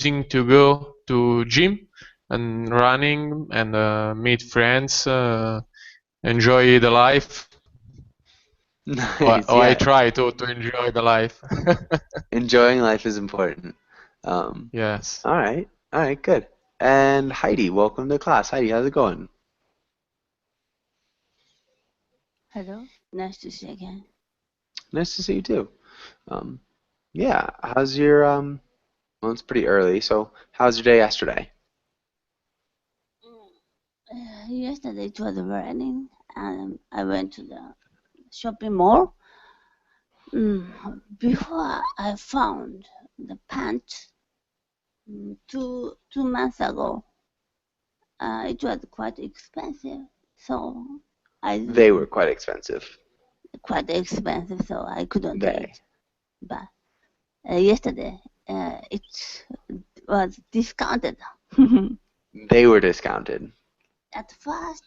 using to go to gym and running and meet friends, enjoy the life. Nice, Or I yeah. try to enjoy the life. Enjoying life is important. Um, Yes. all right, good. And Heidi, welcome to class. Heidi, how's it going? Hello, nice to see you again. Nice to see you too. Um, yeah, how's your well, it's pretty early, so how's your day yesterday? Yesterday it was raining, and I went to the shopping mall. Before I found the pants 2 months ago, it was quite expensive, so I They were quite expensive. quite expensive, so I couldn't They. take. But yesterday it was discounted. They were discounted. At first,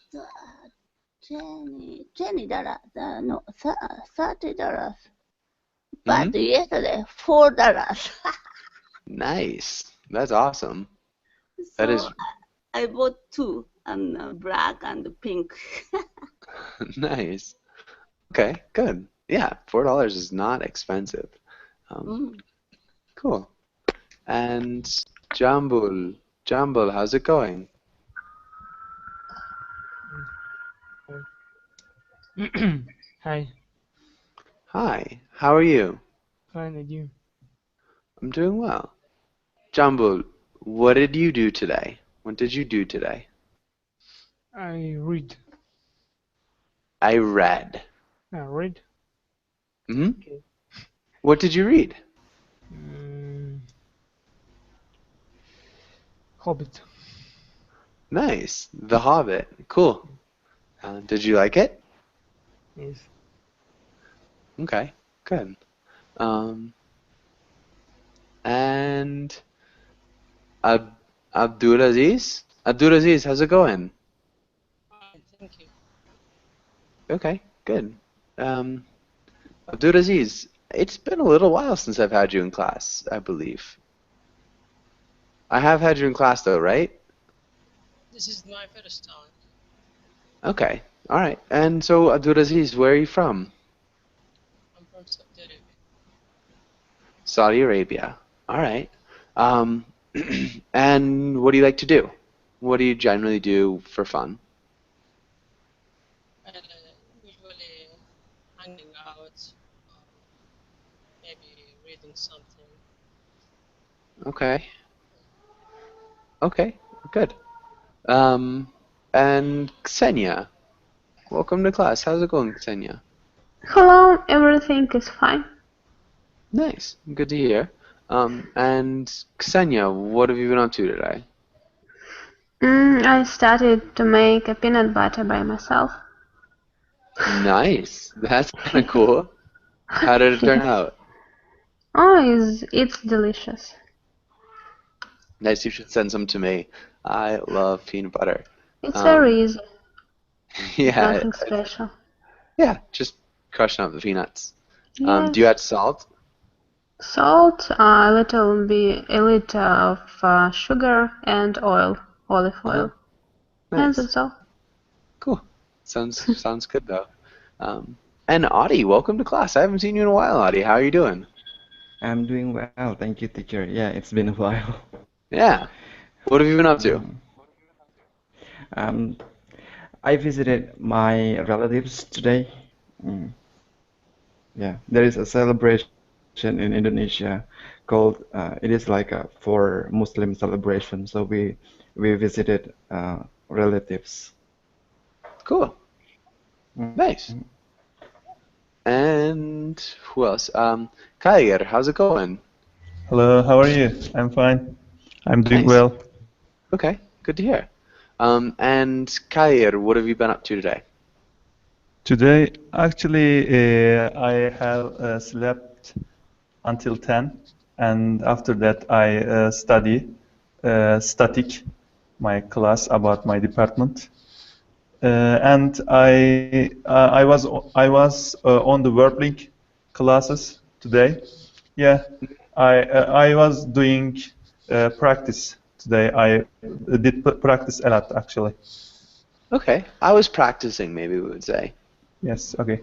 $20, no, $30. Hmm. But yesterday, $4. Nice. That's awesome. That So is I bought two, black and pink. nice. Okay, good. Yeah, $4 is not expensive. Um, Mm. cool. And Jambul, Jambul, how's it going? Hi, Hi, how are you? fine, and you? I'm doing well. Jambul, what did you do today? What did you do today? I read. I read. Read? Hmm. Okay. What did you read? Mm, Hobbit. Nice. The Hobbit. Cool. Did you like it? Yes. Okay, good. Um, and Ab Abdulaziz? Abdulaziz, how's it going? Fine, thank you. Okay, good. Um, Abdulaziz, it's been a little while since I've had you in class, I believe. I have had you in class though, right? This is my first time. Okay, all right. And so, Abdulaziz, where are you from? I'm from Saudi Arabia. Saudi Arabia. All right. Um, and what do you like to do? What do you generally do for fun? Uh, Usually hanging out, maybe reading something. Okay. Okay, good. Um, and Ksenia, welcome to class. How's it going, Ksenia? Hello, everything is fine. Nice, good to hear. And Ksenia, what have you been up to today? I started to make a peanut butter by myself. Nice, that's kind of cool. How did it turn Yes. out? Oh, it's delicious. Nice, you should send some to me. I love peanut butter. It's Um, very easy. It's yeah, nothing special. yeah, just crushing up the peanuts. Do you Yes. add salt? Salt, a liter of sugar and oil, olive Uh-huh. oil. And Nice, that's all. cool. Sounds good though. Um, and Audie, welcome to class. I haven't seen you in a while, Audie. How are you doing? I'm doing well, thank you, teacher. Yeah, it's been a while. Yeah. What have you been up to? Mm. Um, I visited my relatives today. Mm. Yeah, there is a celebration in Indonesia called it is like a for Muslim celebration. So we visited relatives. Cool. Mm. Nice. And who else? Kair, how's it going? Hello, how are you? I'm fine. I'm doing Nice. well. Okay, good to hear. And Kair, what have you been up to today? Today, actually, I have slept until 10, and after that, I study static, my class about my department. And I was on the WordLink classes today. Yeah, I was doing practice today. I did practice a lot, actually. Okay, I was practicing, maybe we would say. Yes, okay.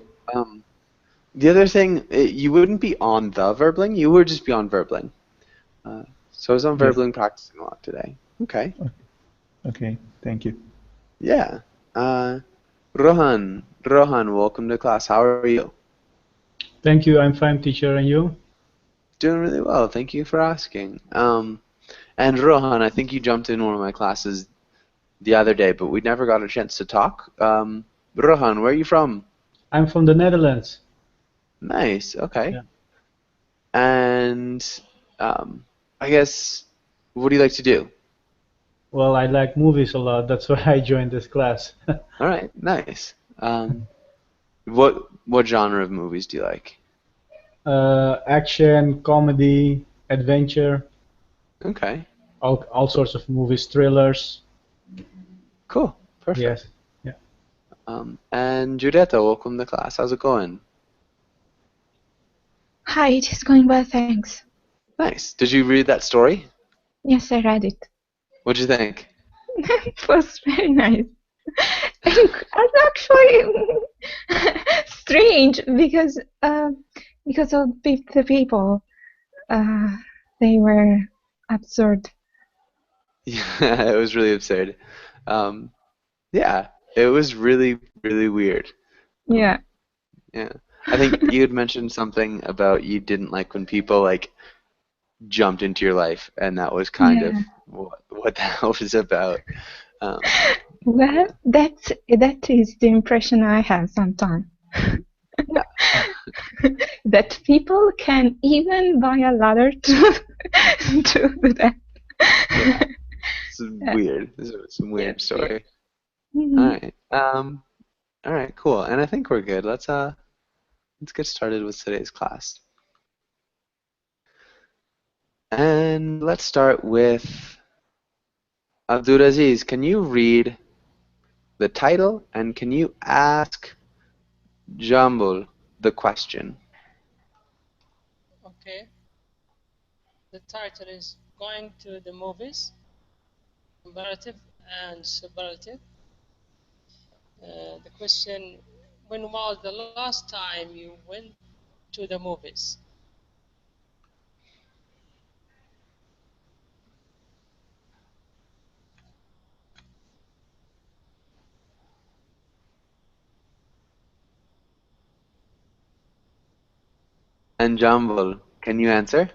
The other thing, you wouldn't be on the Verbling, you would just be on Verbling. So I was on Yes. Verbling practicing a lot today. Okay. Okay, thank you. Yeah. Rohan, welcome to class. How are you? Thank you. I'm fine, teacher. And you? Doing really well. Thank you for asking. And Rohan, I think you jumped in one of my classes the other day, but we never got a chance to talk. Rohan, where are you from? I'm from the Netherlands. Nice. Okay. Yeah. And I guess, what do you like to do? Well, I like movies a lot. That's why I joined this class. All right. Nice. What genre of movies do you like? Action, comedy, adventure, Okay. all sorts of movies, thrillers. Cool. Perfect. Yes. Yeah. And Judetta, welcome to class. How's it going? Hi, it is going well, thanks. Nice. Did you read that story? Yes, I read it. What'd you think? It was very nice. And actually strange because of the people. They were absurd. Yeah, it was really absurd. Yeah, it was really, really weird. Yeah. Yeah. I think you had mentioned something about you didn't like when people like jumped into your life, and that was kind of what that was about. Well, that is the impression I have sometimes. That people can even buy a ladder to do that. Yeah. It's weird. This is some weird story. Mhm. All right. All right. Cool. And I think we're good. Let's get started with today's class. And let's start with Abdulaziz. Can you read the title and can you ask Jambul the question? Okay. The title is Going to the Movies, Comparative and Superlative. The question, when was the last time you went to the movies? And Jambul, can you answer?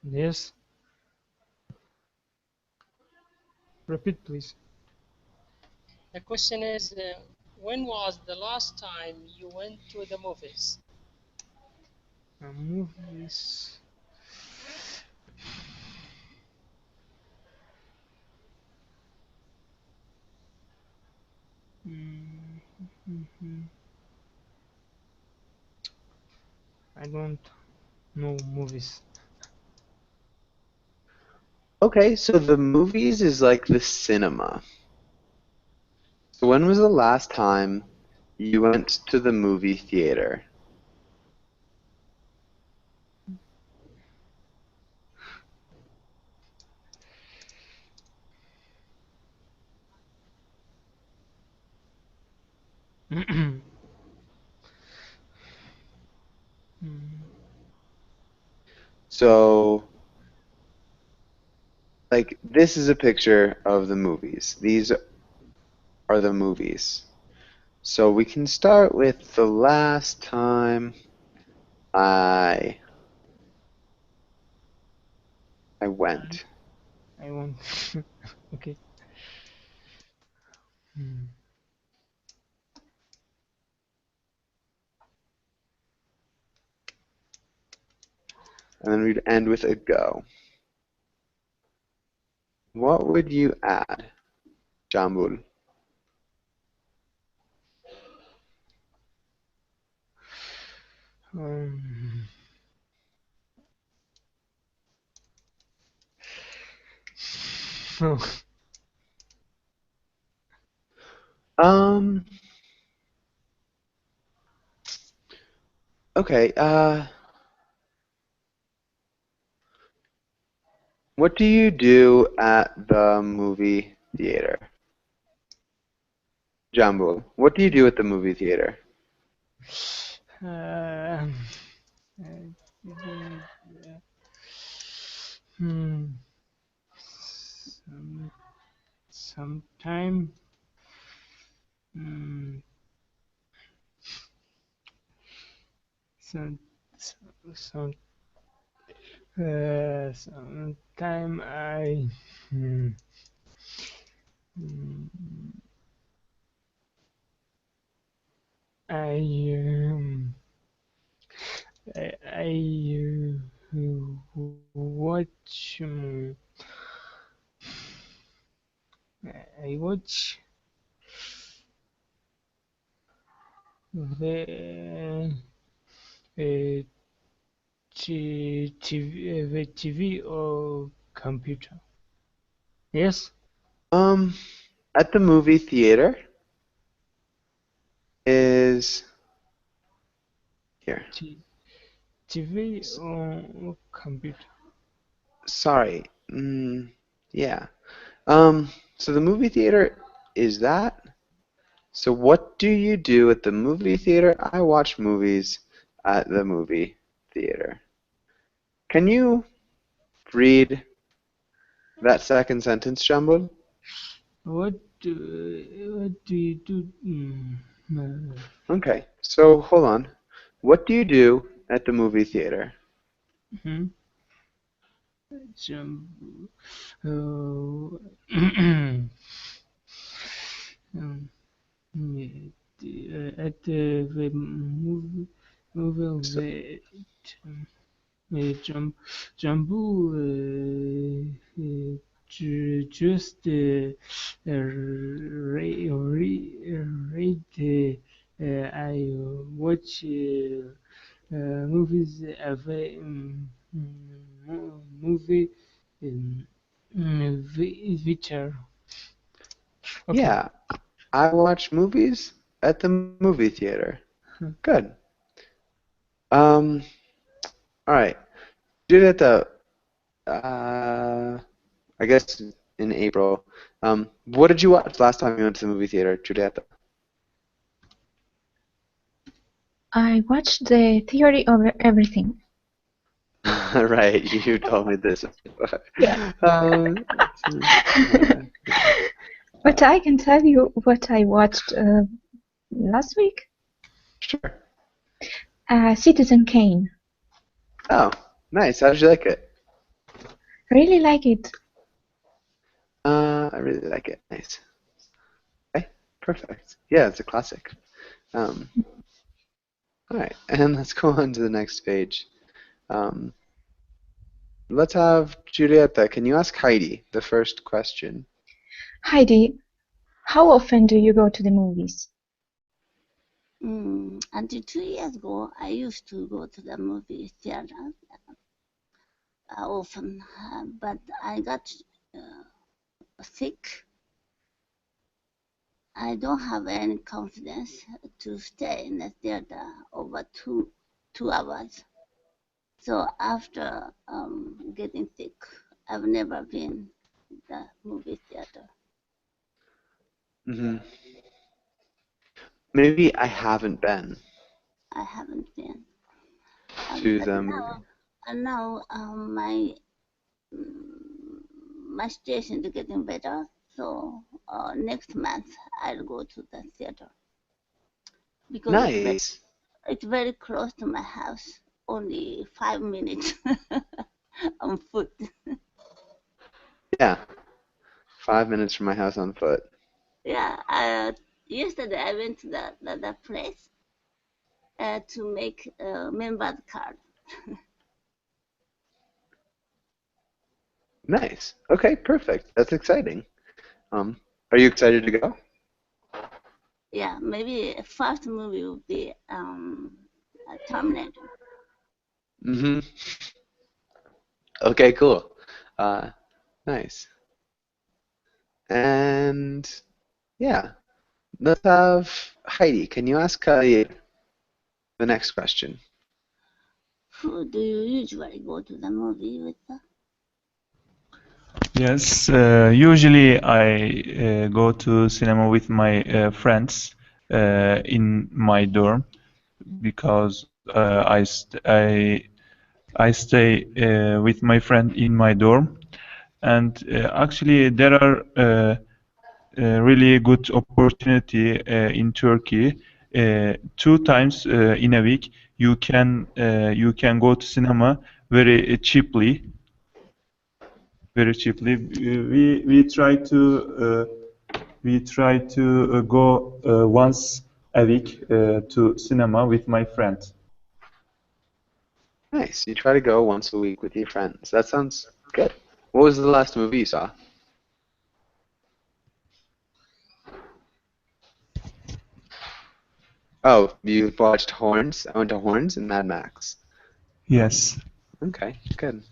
Yes. Repeat, please. The question is, when was the last time you went to the movies? Movies. I don't know movies. Okay, so the movies is like the cinema. So when was the last time you went to the movie theater? So, like, this is a picture of the movies. These are the movies. So we can start with the last time I went. I won't. Okay. And then we'd end with a go. What would you add, Jambul? No. Okay, What do you do at the movie theater? Jambul, what do you do at the movie theater? Um, hmm. Sometime. Hmm. Some. Some. Sometime I. Hmm, I. I watch. I watch the TV or computer. Yes. At the movie theater is here. TV or computer. Sorry. Yeah. So the movie theater is that. So what do you do at the movie theater? I watch movies at the movie theater. Can you read that second sentence, Jambul? What do you do? Okay. So hold on. What do you do at the movie theater? At the movie Jumbo just read I watch movies of movie Victor. Okay. Yeah, I watch movies at the movie theater. Good. All right. Did it at the I guess in April. What did you watch last time you went to the movie theater, Giulietta? I watched The Theory of Everything. Right, you told me this. Yeah. But I can tell you what I watched last week. Sure. Citizen Kane. Oh, nice. How did you like it? Really like it. I really like it. Nice. Okay, perfect. Yeah, it's a classic. All right, and let's go on to the next page. Let's have Giulietta. Can you ask Heidi the first question? Heidi, how often do you go to the movies? Until 2 years ago, I used to go to the movie theater often, but I got sick. I don't have any confidence to stay in the theater over two hours. So after getting sick, I've never been to the movie theater. Maybe I haven't been I haven't been. to the movie. Now my situation is getting better. So next month I'll go to the theater because Nice. it's very close to my house. Only 5 minutes on foot. Yeah, 5 minutes from my house on foot. Yeah. Yesterday I went to the place to make a member's card. Nice. Okay, perfect. That's exciting. Are you excited to go? Yeah, maybe first movie will be Terminator. Okay, cool. Nice. And yeah, let's have Heidi. Can you ask Khalid the next question? Who do you usually go to the movie with? Yes, usually I go to cinema with my friends in my dorm because I stay with my friend in my dorm, and actually there are really good opportunity in Turkey. 2 times in a week you can go to cinema very cheaply. Very cheaply. We try to go once a week to cinema with my friend. Nice. You try to go once a week with your friends. That sounds good. What was the last movie you saw? Oh, you watched Horns? I went to Horns and Mad Max. Yes, Okay, good.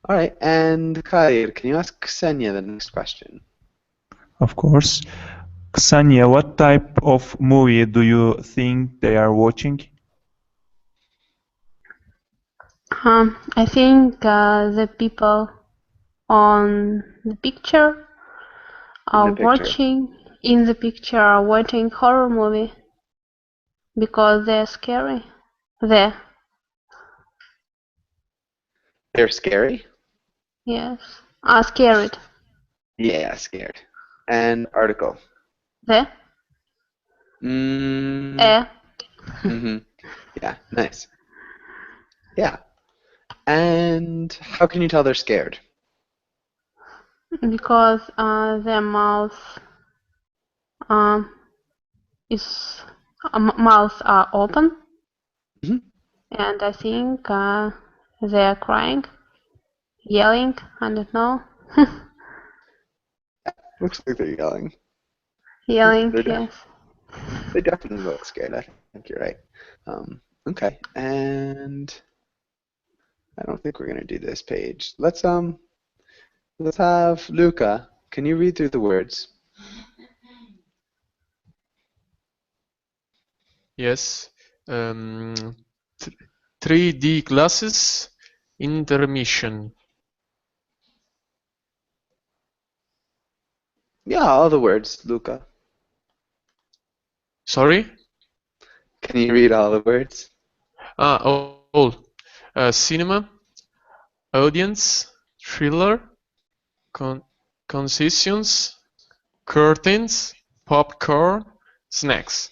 All right, and Khalid, can you ask Ksenia the next question? of course. Ksania, what type of movie do you think they are watching? I think the people on the picture are watching in the picture are watching horror movie because they're scary. They're scary? yes, are scared. Yeah, scared. And article. There. Mm-hmm. Yeah, nice. Yeah. And how can you tell they're scared? Because their mouth is mouths are open, and I think they're crying, yelling. I don't know. Looks like they're yelling. Yelling, yes. They definitely look scared. I think you're right. Okay, and I don't think we're gonna do this page. Let's have Luca. Can you read through the words? Yes. 3D glasses, intermission. Yeah, all the words, Luca. Sorry? Can you read all the words? All. Cinema, audience, thriller, concessions, curtains, popcorn, snacks.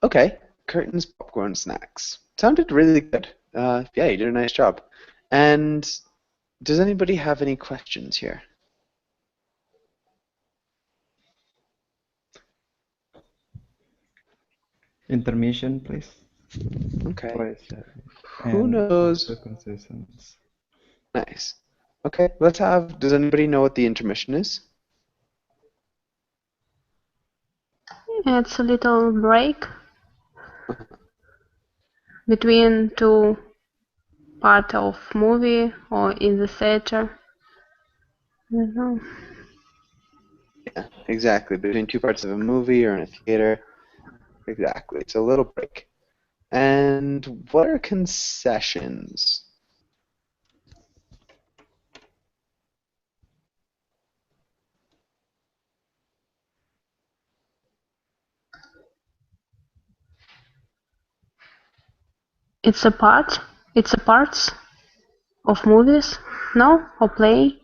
Okay, curtains, popcorn, snacks. Sounded really good. Yeah, you did a nice job. And does anybody have any questions here? Intermission, please. Okay. Who And knows? the concessions. Nice. Okay, let's have. Does anybody know what the intermission is? It's a little break between two part of movie or in the theater. I don't know. Yeah, exactly. Between two parts of a movie or in a theater. Exactly. It's a little break. And what are concessions? It's a part. It's a parts of movies. No, or play.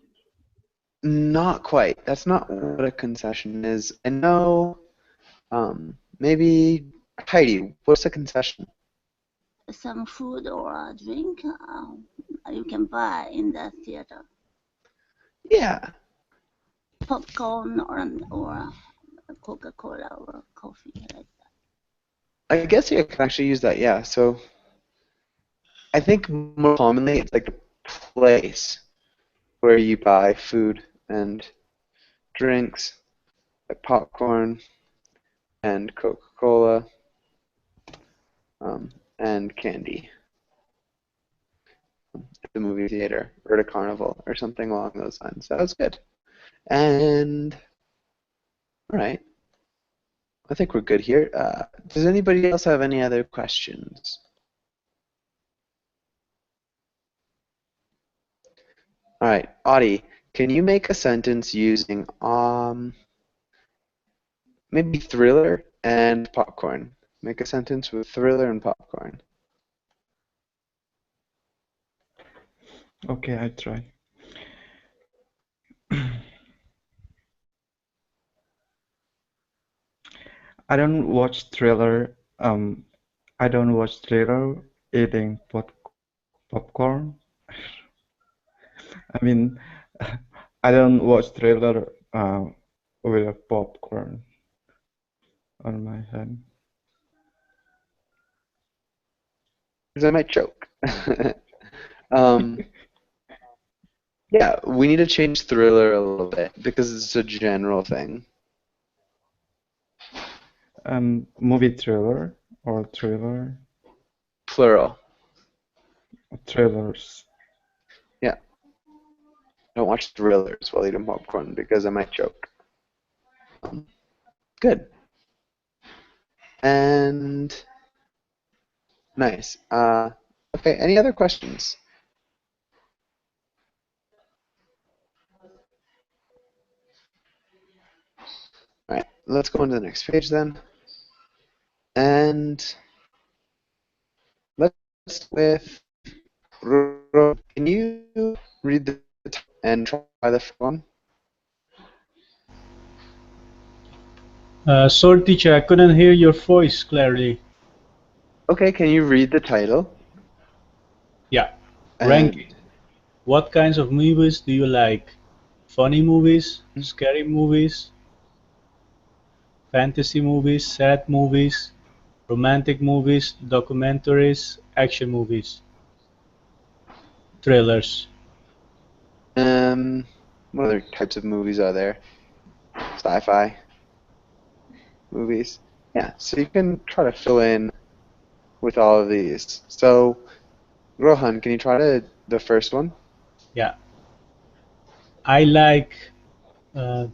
Not quite. That's not what a concession is. I know. Maybe Heidi. What's a concession? Some food or a drink you can buy in the theater. Yeah. Popcorn or Coca-Cola or coffee like that. I guess you can actually use that. Yeah. So I think more commonly it's like a place where you buy food and drinks, like popcorn and Coca-Cola, and candy at the movie theater or at a carnival or something along those lines. That was good. And all right, I think we're good here. Does anybody else have any other questions? All right, Audie, Can you make a sentence using maybe thriller and popcorn? Make a sentence with thriller and popcorn. Okay, I try. I don't watch thriller. I don't watch thriller eating popcorn. I mean, I don't watch thriller with a popcorn on my head. Because I might choke. Yeah, we need to change thriller a little bit because it's a general thing. Movie thriller or thriller? Plural. Thrillers. Yeah. Don't watch thrillers while eating popcorn because I might choke. Good. And nice. Okay, any other questions? All right, let's go on to the next page then. And let's with can you read the title and try the first one? Sorry, teacher, I couldn't hear your voice clearly. Okay, can you read the title? Yeah. And Ranking. What kinds of movies do you like? Funny movies, scary movies, fantasy movies, sad movies, romantic movies, documentaries, action movies, thrillers. what other types of movies are there? Sci-fi movies. Yeah, so you can try to fill in with all of these. So, Rohan, can you try the first one? Yeah. I like uh,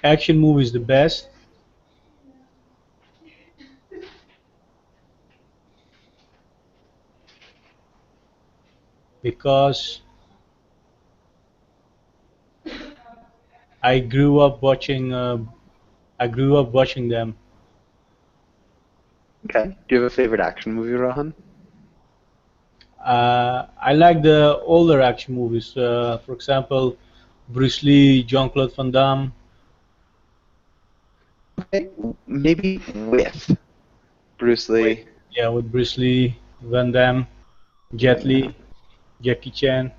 action movies the best because I grew up watching. I grew up watching them. Okay. Do you have a favorite action movie, Rohan? I like the older action movies. For example, Bruce Lee, Jean-Claude Van Damme. Okay, maybe with Bruce Lee. Yeah, with Bruce Lee, Van Damme, Jet Yeah, Li, Jackie Chan.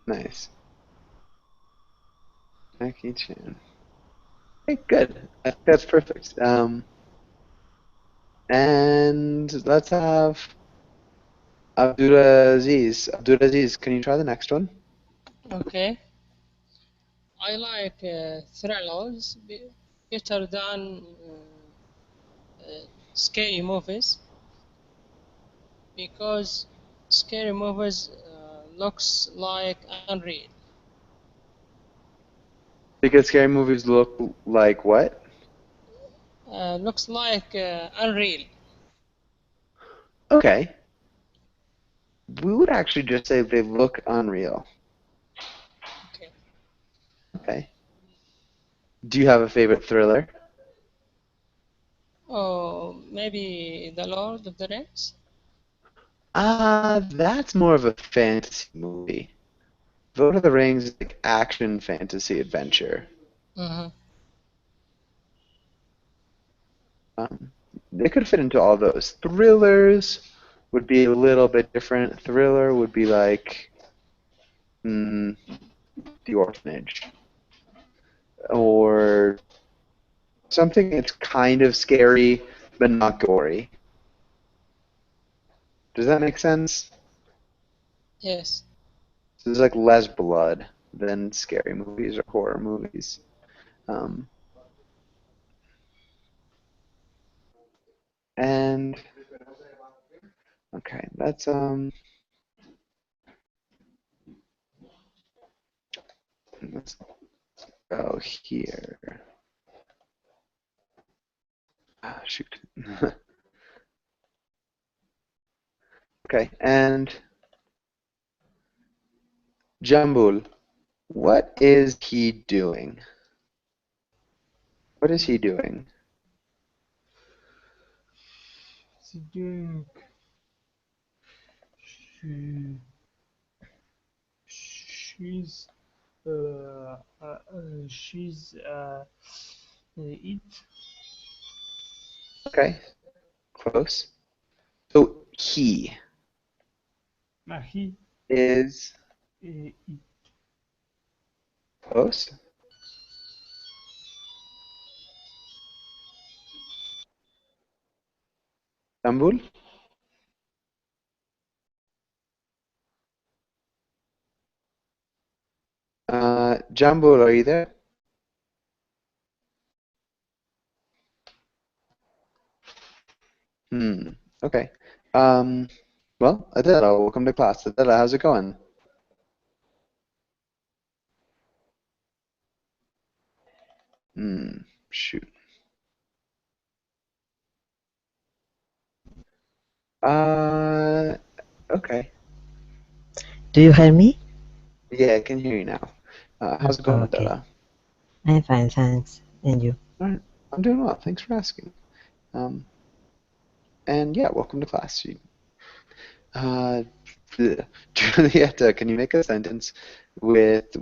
nice. Jackie Chan. Okay, good. That's perfect. And let's have Abdulaziz. Abdulaziz, can you try the next one? Okay. I like thrillers better than scary movies because scary movies looks like unreal. Because scary movies look like what? Looks like unreal. Okay. We would actually just say they look unreal. Okay. Okay. Do you have a favorite thriller? Oh, maybe The Lord of the Rings? That's more of a fantasy movie. Lord of the Rings is like action, fantasy, adventure. Mm-hmm. They could fit into all those. Thrillers would be a little bit different. Thriller would be like The Orphanage. Or something that's kind of scary but not gory. Does that make sense? Yes. So there's like less blood than scary movies or horror movies. And okay, let's go here. Shoot. Okay, and Jambul, what is he doing? What is he doing? She's doing. She, she's she's eat. Okay, close. So he He is eat. close. Jambul? Jambul, are you there? Okay. Well, Adela, welcome to class. Adela, how's it going? Shoot. Okay. Do you hear me? Yeah, I can hear you now. How's it going, Okay. Adela? I'm fine, thanks. And you? All right. I'm doing well. Thanks for asking. And yeah, welcome to class. Julieta, can you make a sentence with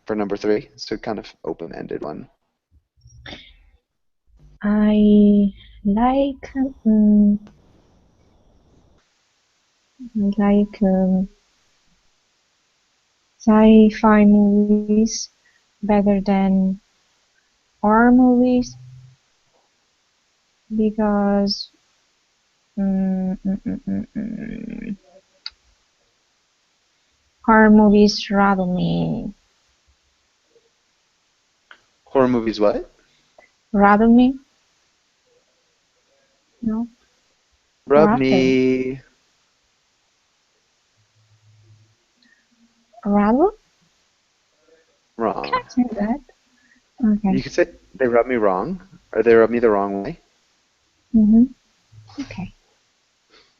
for number 3? So kind of open-ended one. I like sci-fi movies better than horror movies because horror movies rattle me. Horror movies what? Rattle me? No? Rub Rattle. me. Rattle? Wrong. Can't say that. Okay. You could say they rub me wrong, or they rub me the wrong way. Okay.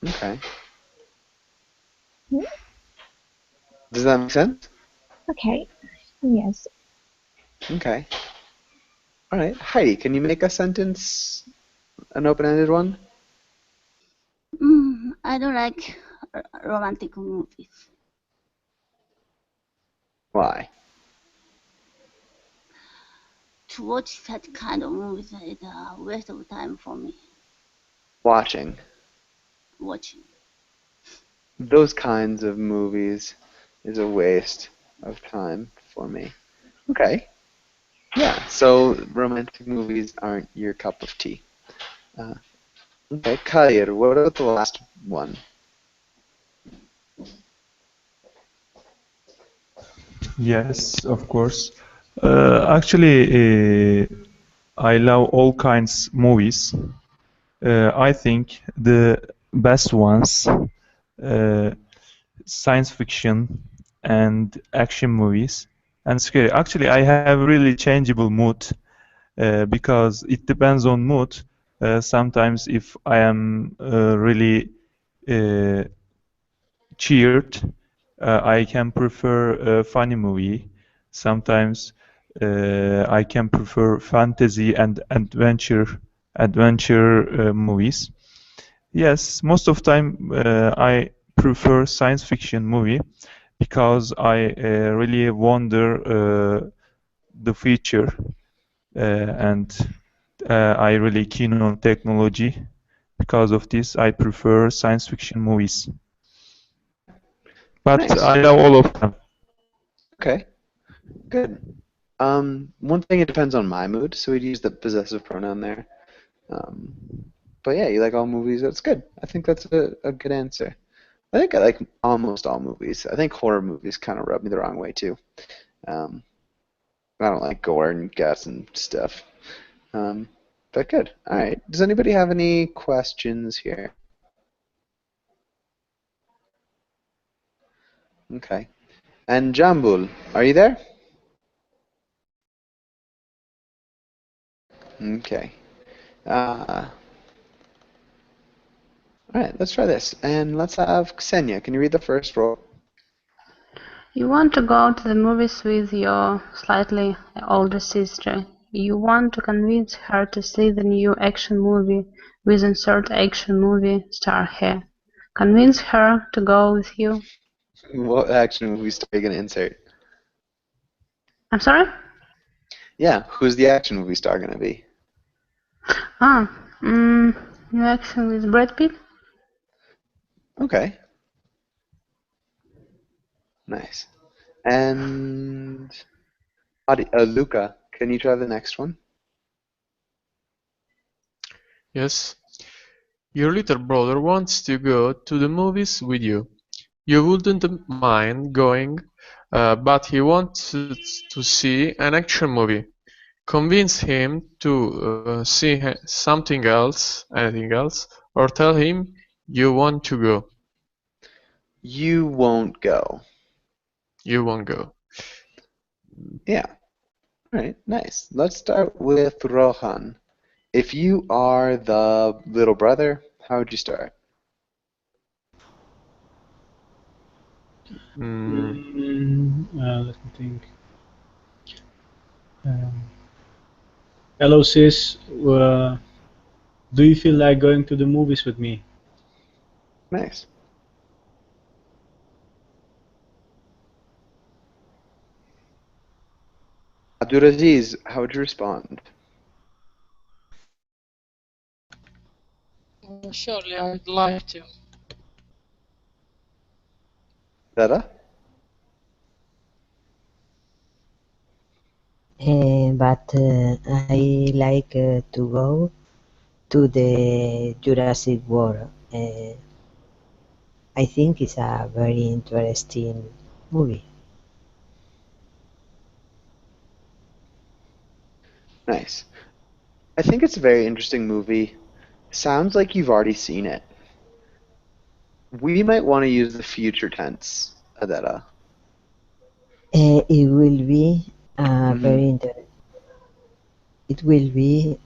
Okay. Does that make sense? Okay. Yes. Okay. All right. Heidi, can you make a sentence, an open-ended one? I don't like romantic movies. Why? To watch that kind of movies is a waste of time for me. Watching. Watching. Those kinds of movies is a waste of time for me. Okay. Yeah, so romantic movies aren't your cup of tea. Okay, Khalid, what about the last one? Yes, of course. Actually, I love all kinds movies. I think the best ones, science fiction and action movies and scary. Actually, I have really changeable mood because it depends on mood. Sometimes if I am really cheered, I can prefer a funny movie. Sometimes I can prefer fantasy and adventure movies. Yes, most of time I prefer science fiction movie because I really wonder the future and I really keen on technology. Because of this, I prefer science fiction movies. But Nice. I love all of them. Okay, good. One thing, it depends on my mood, so we'd use the possessive pronoun there. But yeah, you like all movies, that's good. I think that's a good answer. I think I like almost all movies. I think horror movies kind of rub me the wrong way too. I don't like gore and guts and stuff. But good. All right. Does anybody have any questions here? Okay. And Jambul, are you there? Okay. All right, let's try this. And let's have Ksenia. Can you read the first roll? You want to go to the movies with your slightly older sister. You want to convince her to see the new action movie with insert action movie star here. Convince her to go with you. What action movie star are you gonna insert? I'm sorry? Yeah, who's the action movie star gonna be? New action with Brad Pitt? Okay. Nice. And Luca, can you try the next one? Yes. Your little brother wants to go to the movies with you. You wouldn't mind going, but he wants to see an action movie. Convince him to see something else, anything else, or tell him you want to go. You won't go. You won't go. Yeah. All right, nice. Let's start with Rohan. If you are the little brother, how would you start? Let me think. Hello, sis. Do you feel like going to the movies with me? Nice. Abdulaziz, how would you respond? Surely, I'd like to. Dada? But I like to go to the Jurassic World. I think it's a very interesting movie. Nice. I think it's a very interesting movie. Sounds like you've already seen it. We might want to use the future tense, Adela. It will be very interesting. It will be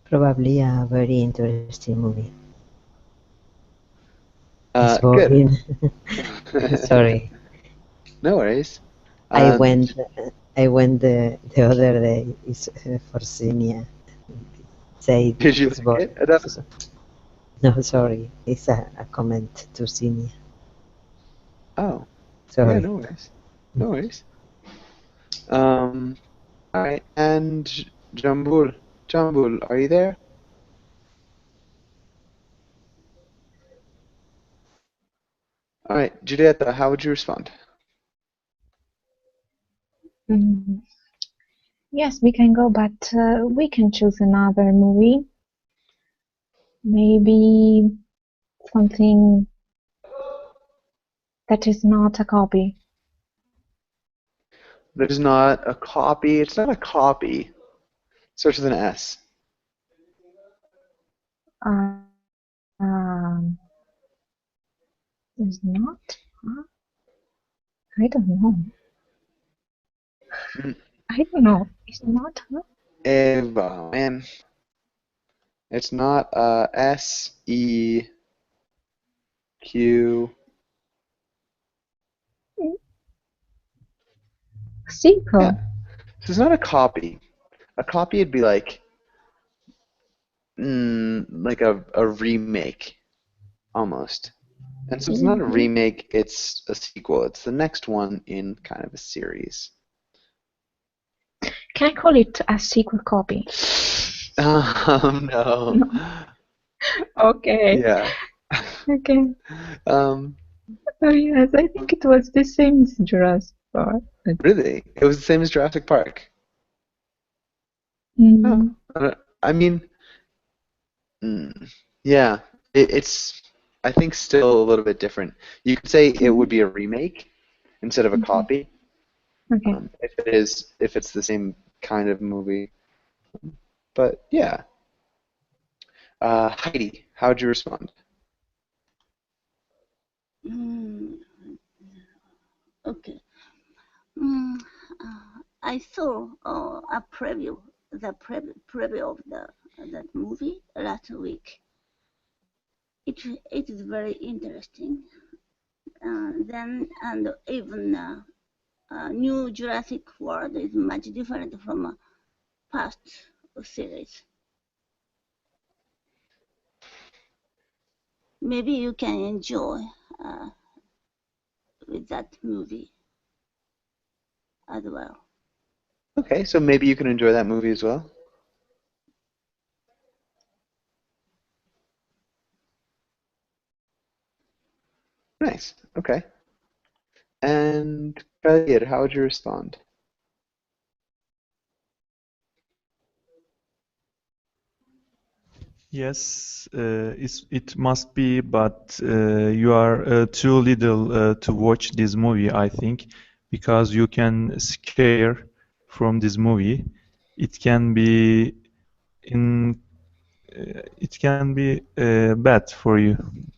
probably a very interesting movie. It's boring. Sorry. No worries. I went the other day. It's for Xenia. Say Did you it's like it, Adela? No, sorry. It's a comment to Xenia. Oh. Sorry. Yeah, no worries. No worries. All right, and Jambul. Jambul, are you there? All right, Julieta, how would you respond? Yes, we can go, but we can choose another movie. Maybe something that is not a copy. That is not a copy. It's not a copy. Starts with an S. Is not? Huh? I don't know. I don't know. It's not, huh? Eva, man. It's not S-E-Q. Sequel. Yeah. So it's not a copy. A copy would be like a remake, almost. And so it's not a remake, it's a sequel. It's the next one in kind of a series. Can I call it a sequel copy? No. Okay. Yeah. Okay. Oh yes, I think it was the same as Jurassic Park. Really? It was the same as Jurassic Park? Mm. Oh, I mean, yeah, it's, I think, still a little bit different. You could say it would be a remake instead of a copy. Okay. If it's the same kind of movie. But yeah. Heidi, how would you respond? Okay. I saw a preview, the preview of that movie last week. It is very interesting. then and even new Jurassic World is much different from past series. Maybe you can enjoy with that movie as well. Okay, so maybe you can enjoy that movie as well. Nice. Okay. And Khalid, how would you respond? Yes, it must be, but you are too little to watch this movie, I think, because you can scare from this movie. It can be in it can be bad for you,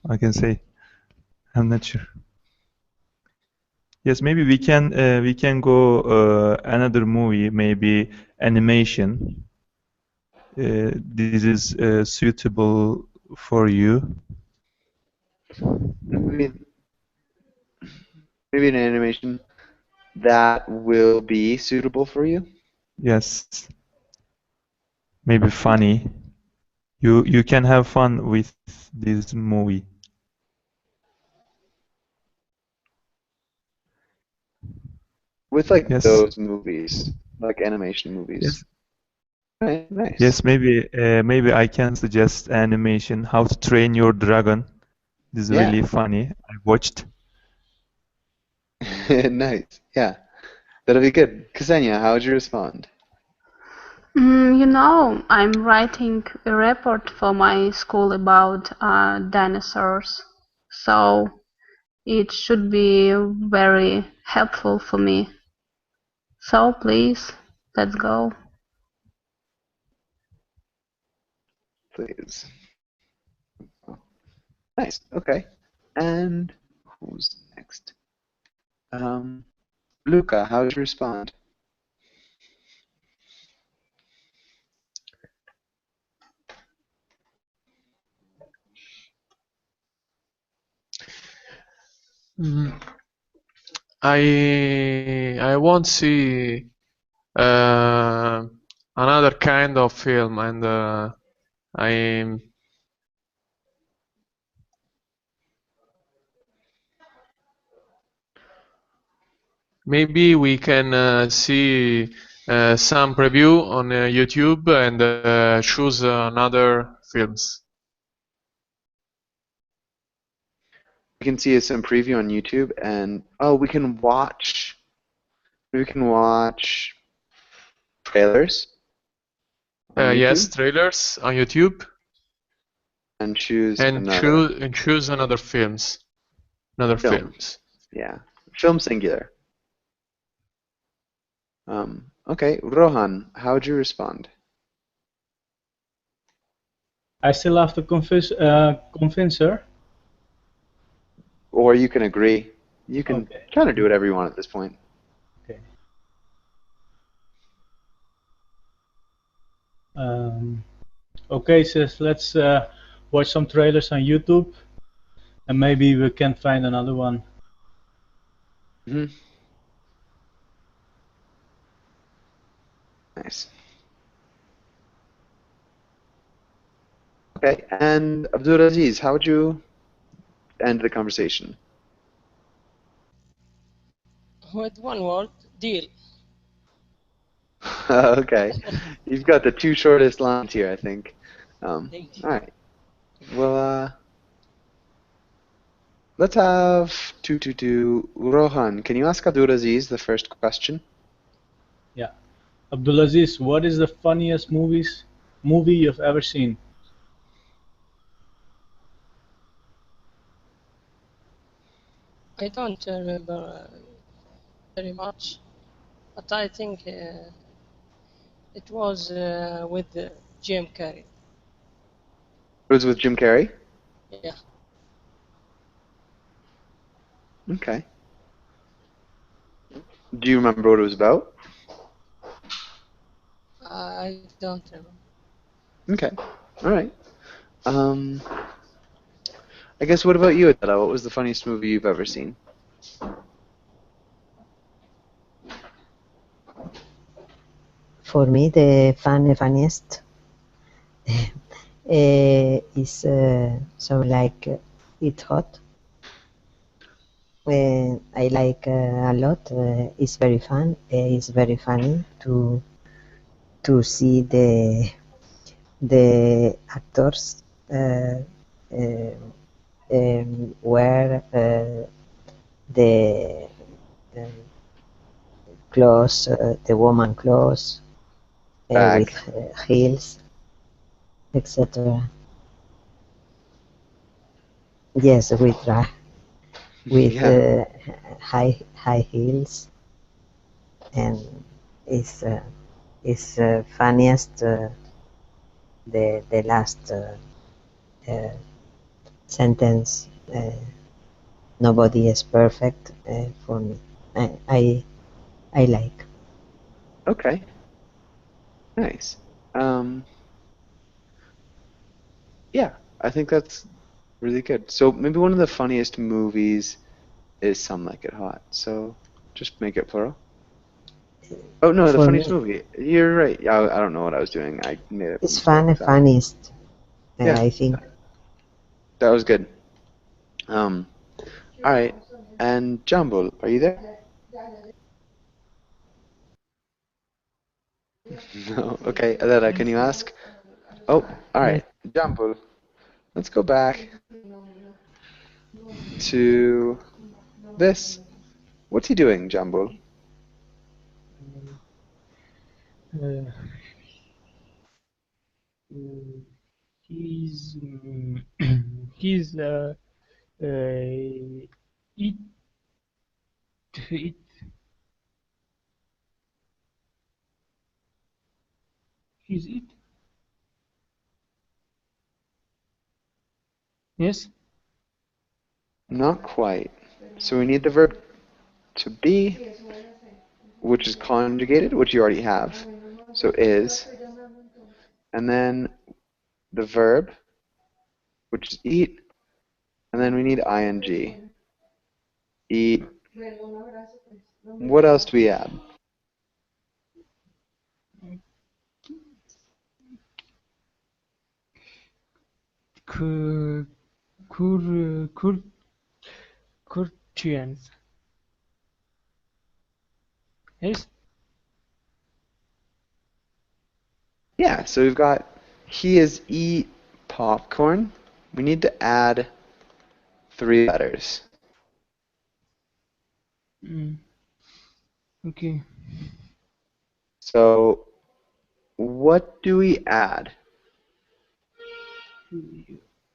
I can say. I'm not sure. Yes, maybe we can go another movie, maybe animation. This is suitable for you. Maybe an animation that will be suitable for you. Yes, maybe funny. You can have fun with this movie. With like Yes. those movies, like animation movies. Yes. Right, nice. Yes, maybe I can suggest animation, How to Train Your Dragon. This is Yeah. really funny. I watched. Nice. Yeah. That'll be good. Ksenia, how would you respond? You know, I'm writing a report for my school about dinosaurs, so it should be very helpful for me. So please, let's go. Please. Nice. Okay. And who's next? Luca, how would you respond? I want to see another kind of film, and I maybe we can see some preview on YouTube and choose another films. We can see some preview on YouTube, and we can watch trailers on Yes, YouTube trailers on YouTube, and choose and another choose another films, film. Yeah, film singular. Okay, Rohan, how would you respond? I still have to convince her. Or you can agree. You can Okay. kind of do whatever you want at this point. Okay. Okay, sis, let's watch some trailers on YouTube, and maybe we can find another one. Mm-hmm. Nice. Okay, and Abdulaziz, how would you end the conversation? With one word, deal. Okay, you've got the two shortest lines here, I think. All right. Well, let's have 222. Rohan, can you ask Abdulaziz the first question? Yeah. Abdulaziz, what is the funniest movie you've ever seen? I don't remember very much, but I think it was with Jim Carrey. It was with Jim Carrey? Yeah. Okay. Do you remember what it was about? I don't remember. Okay. All right. I guess what about you, Adela? What was the funniest movie you've ever seen? For me, the funniest is so like It's Hot. I like a lot. It's very fun. It's very funny to see the actors uh, wear the um, clothes, the woman clothes with Bag. heels, etc. Yes, with Yeah. high heels, and is funniest the last uh, sentence. Nobody is perfect for me. I like. Okay. Nice. Yeah, I think that's really good. So maybe one of the funniest movies is Some Like It Hot. So just make it plural. Oh no, the For funniest me, movie. You're right. I don't know what I was doing. I made a it's mistake with that. funniest. Yeah, I think. that was good. All right. And Jumbo, are you there? No. Okay. Adela, can you ask? Oh, all Yes. right. Jumbo, let's go back to this. What's he doing, Jumbo? Uh, uh, he's he's eat it he's it yes. Not quite. So we need the verb to be, which is conjugated, which you already have. So is. And then the verb, which is eat. And then we need ing. Eat. What else do we add? Kur kur kur Kurtians. Yes. Yeah, so we've got he is eat popcorn. We need to add 3 letters. Okay. So what do we add?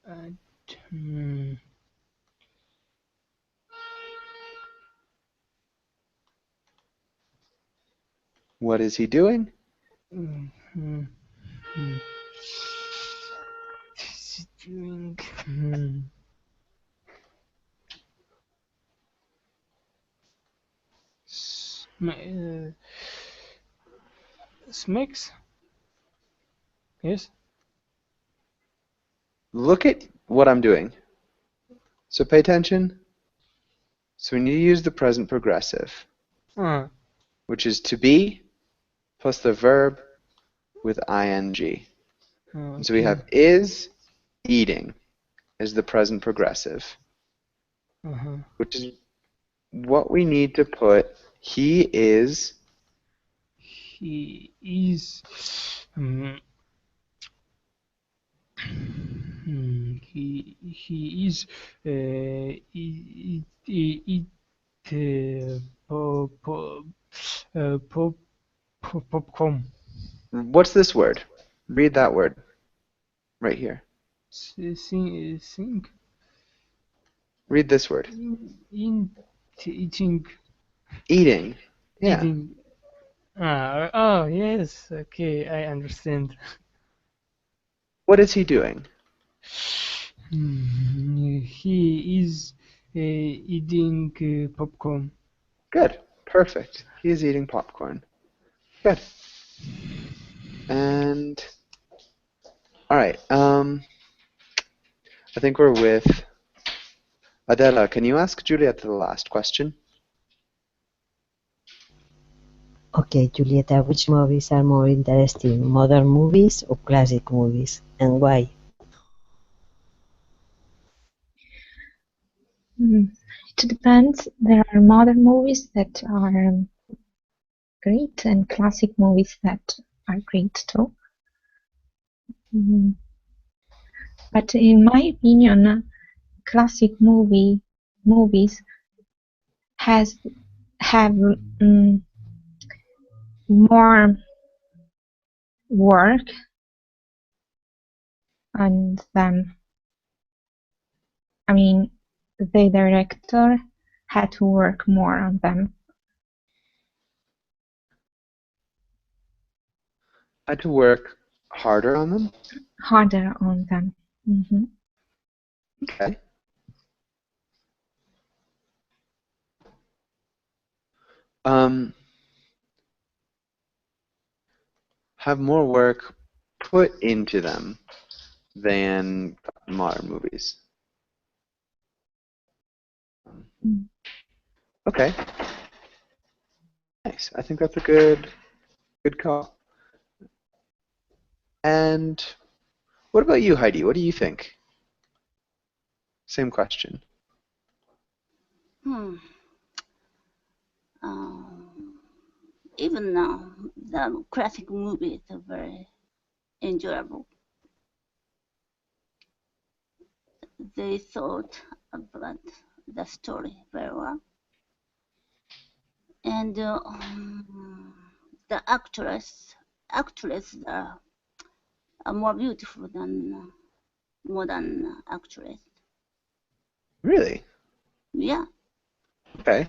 And, What is he doing? doing smacks. Yes. Look at what I'm doing. So pay attention. So we need to use the present progressive, which is to be plus the verb with ing. And so we have is eating is the present progressive, which is what we need to put. He is. He is. He is. Popcorn. What's this word? Read that word right here. Sing. Read this word. Eating. Eating. Yeah. Eating. Oh, yes. Okay, I understand. What is he doing? He is eating popcorn. Good. Perfect. He is eating popcorn. Good. And all right. I think we're with Adela, can you ask Julieta the last question? Okay, Julieta, which movies are more interesting, modern movies or classic movies, and why? It depends. There are modern movies that are great and classic movies that are great too. But in my opinion, classic movies have more work on them. I mean, the director had to work more on them. Had to work harder on them? Harder on them. Okay. Have more work put into them than modern movies. Okay. Nice. I think that's a good call. And what about you, Heidi? What do you think? Same question. Even now, the classic movies are very enjoyable. They thought about the story very well. And the actresses are more beautiful than modern actress. Really? Yeah. Okay.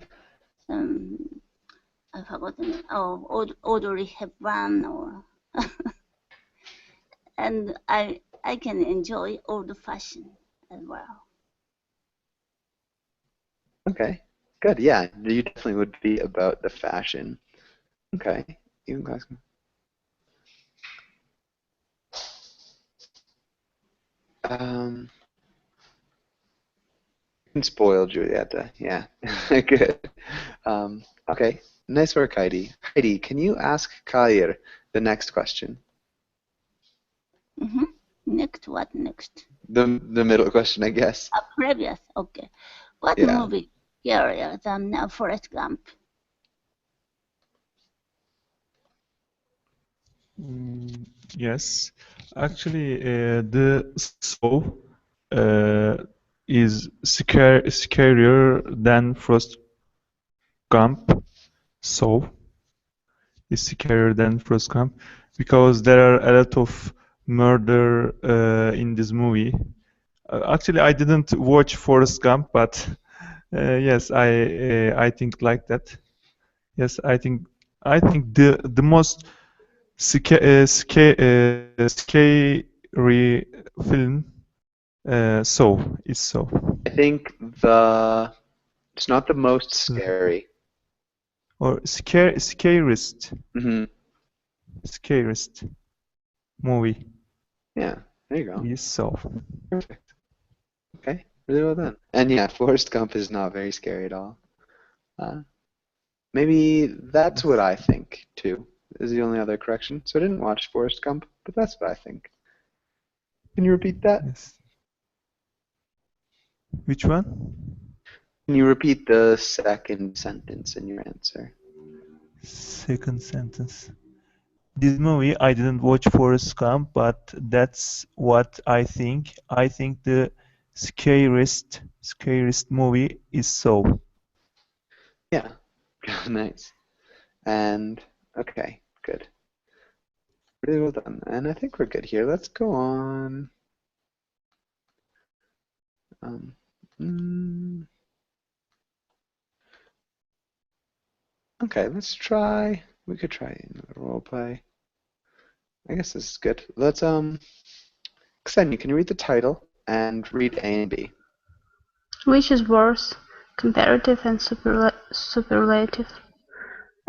I forgotten. Oh, Audrey Hepburn, or and I can enjoy old fashion as well. Okay. Good. Yeah, you definitely would be about the fashion. Okay. Even classical. Spoiled Julieta. Yeah. Good. Okay. Nice work, Heidi. Heidi, can you ask Kair the next question? Next, what next? The middle question, I guess. Previous. Okay. What movie scarier than Forrest Gump? Yes, actually, the Saw is scarier than Frost Gump. Saw is scarier than Frost Gump because there are a lot of murder in this movie. Actually, I didn't watch Forrest Gump, but yes, I think like that. Yes, I think the most scary film Saw is Saw. I think it's not the most scary. Or scariest. Mm-hmm. Scariest movie. Yeah, there you go. Is Saw. Perfect. Okay, really well done. And yeah, Forrest Gump is not very scary at all. Maybe that's what I think too. Is the only other correction. So I didn't watch Forrest Gump, but that's what I think. Can you repeat that? Yes. Which one? Can you repeat the second sentence in your answer? Second sentence. This movie, I didn't watch Forrest Gump, but that's what I think. I think the scariest movie is Saw. Yeah. Nice. And okay, good. Really well done. And I think we're good here. Let's go on. Okay, let's try. We could try another role play. I guess this is good. Let's Ksenia, can you read the title and read A and B? Which is worse, comparative and superlative?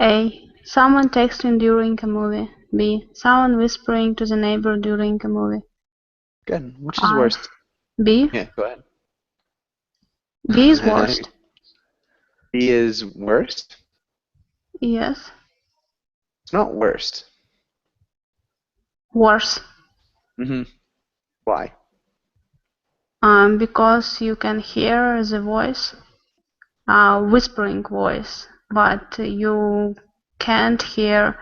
A. Someone texting during a movie. B. Someone whispering to the neighbor during a movie. Good. Which is worse? B. Yeah, go ahead. B is worst. B is worst? Yes. It's not worst. Worse. Why? Because you can hear the voice, whispering voice, but you can't hear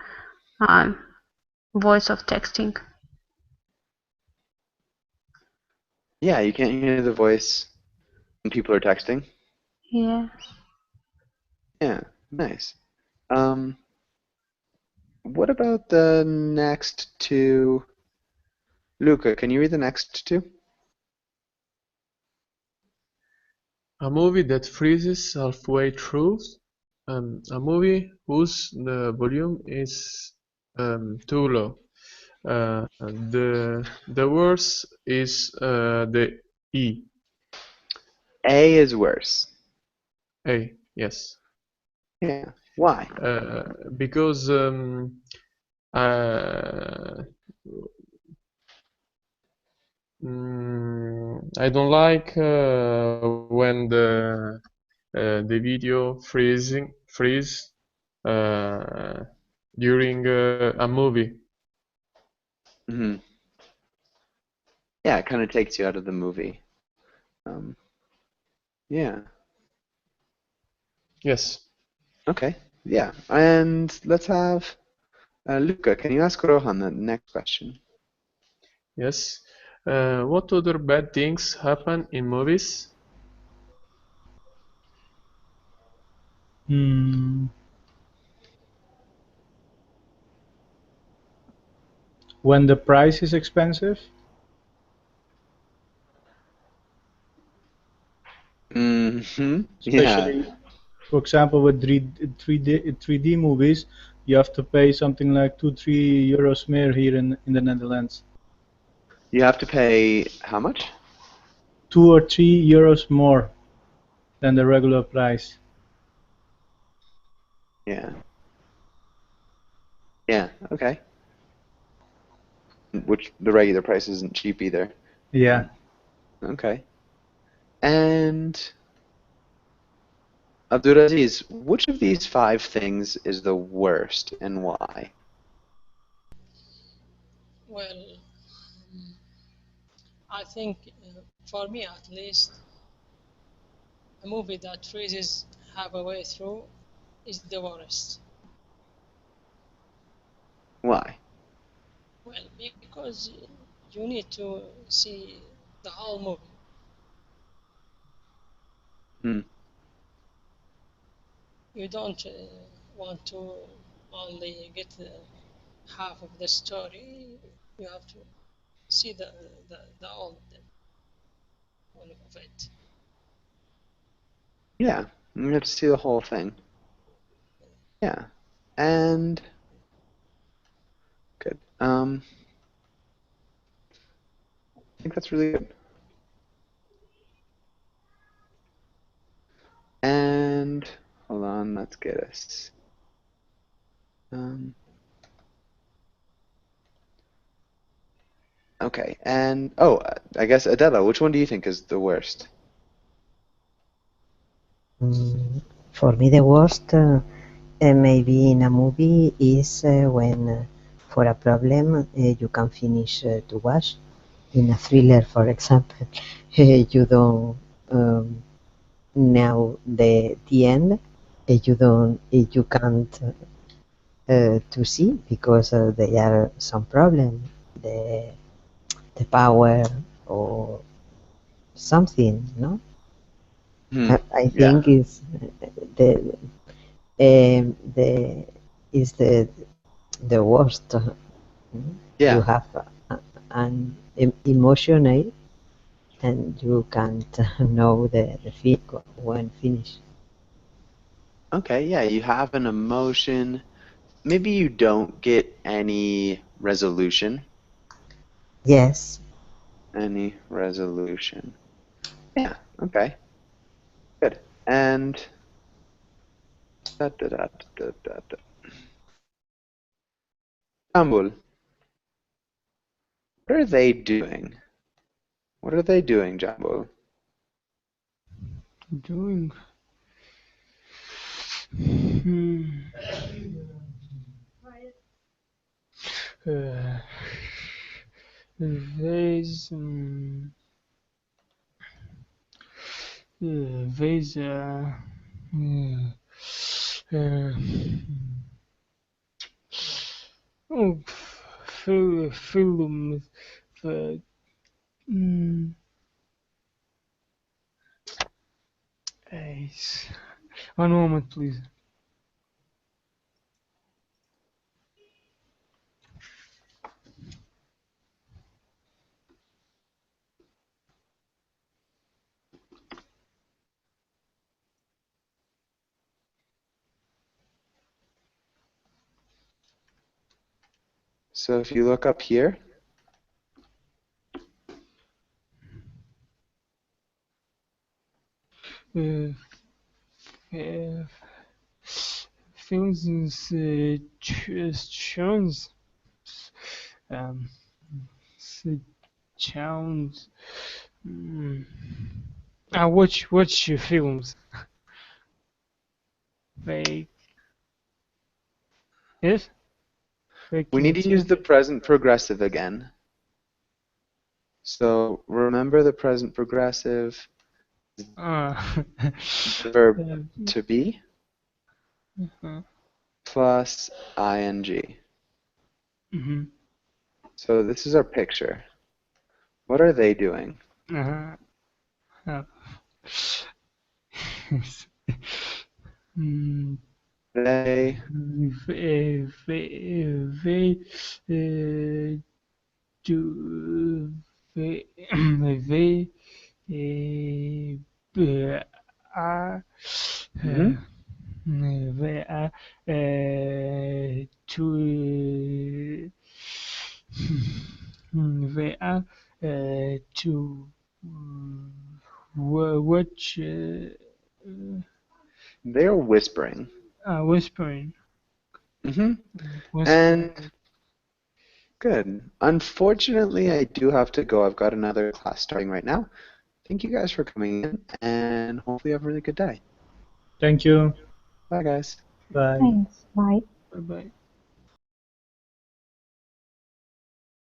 voice of texting. Yeah, you can't hear the voice when people are texting. Yes. Yeah, nice. What about the next two? Luca, can you read the next two? A movie that freezes halfway through. A movie whose the volume is too low. The worst is the E. A is worse. A, yes. Yeah. Why? Because I don't like when the video freeze during a movie. Yeah, it kind of takes you out of the movie. Yeah. Yes. Okay. Yeah. And let's have Luca, can you ask Rohan the next question? Yes. What other bad things happen in movies? When the price is expensive? Especially, Yeah. for example, with 3D movies, you have to pay something like 2-3 euros more here in the Netherlands. You have to pay how much? 2 or 3 euros more than the regular price. Yeah. Yeah, okay. Which the regular price isn't cheap either. Yeah. Okay. And Abdulaziz, which of these 5 things is the worst and why? Well, I think for me at least, a movie that freezes halfway through is the worst. Why? Well, because you need to see the whole movie. You don't want to only get half of the story. You have to see the whole of it. Yeah, you have to see the whole thing. Yeah. And good. I think that's really good. And hold on, let's get us. Okay, and I guess Adela, which one do you think is the worst? For me, the worst maybe in a movie is when, for a problem, you can finish to watch. In a thriller, for example, you don't know the end. You can't to see because there are some problem, the power or something, no? I think is the is the worst. Yeah. You have an emotional, and you can't know the when finished. Okay, yeah, you have an emotion. Maybe you don't get any resolution. Yes. Any resolution. Yeah, okay. Good. And Jambul, what are they doing? What are they doing, Jambul? doing? Hmm. Uh, there's there's oh, film that Ace. One moment, please. So if you look up here, Films Jones. Um, Jones. I watch your films. Fake. Yes. Fake we need to use the present progressive again. So remember the present progressive, the verb to be plus ing. So this is our picture. What are they doing? They do they are they are to they are to watch they are whispering. whispering. And good. Unfortunately, I do have to go. I've got another class starting right now. Thank you guys for coming in, and hopefully you have a really good day. Thank you. Bye, guys. Bye. Thanks. Bye. Bye bye.